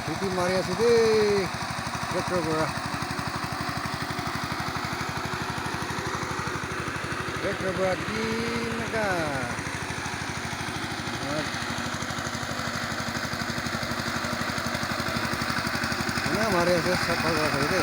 Siti Maria Siti Tractor berat gini kah? Mana Maria se sapal rasa itu?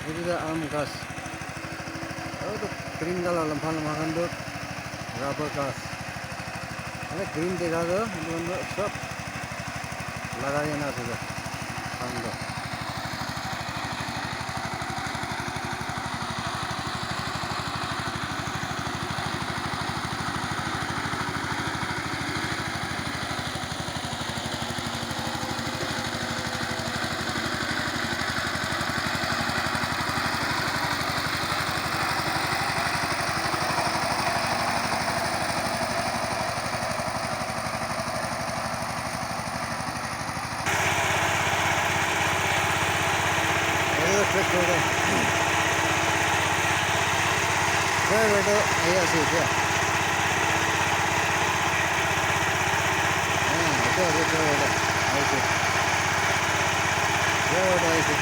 Itu dah am gas. Oh tu green color lampan makan tu rubber gas. Ada green dekha tu, itu सब लगाया ना tu dah. Anda. Tractor tu. Saya tu ayah sih dia. Itu ada tu ada. Ayah. Dia ada ayah.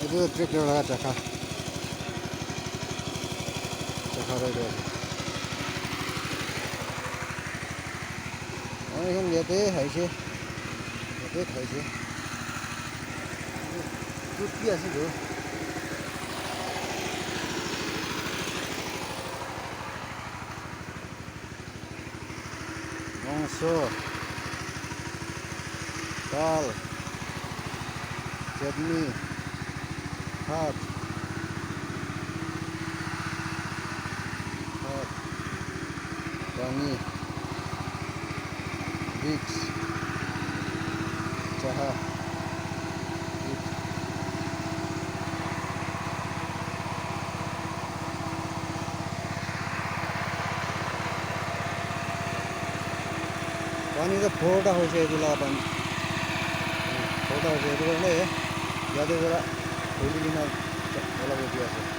Itu tractor lah cakap itu. Ini kan lihat hai sih, lihat hai sih. Itu biasa tu. Mangso, dal, chutney. Hot, Pani, Vicks, Chaha, Pani the photo house itu lah Pani, photo house itu kan le, jadi orang holy dinner, kalau begitu.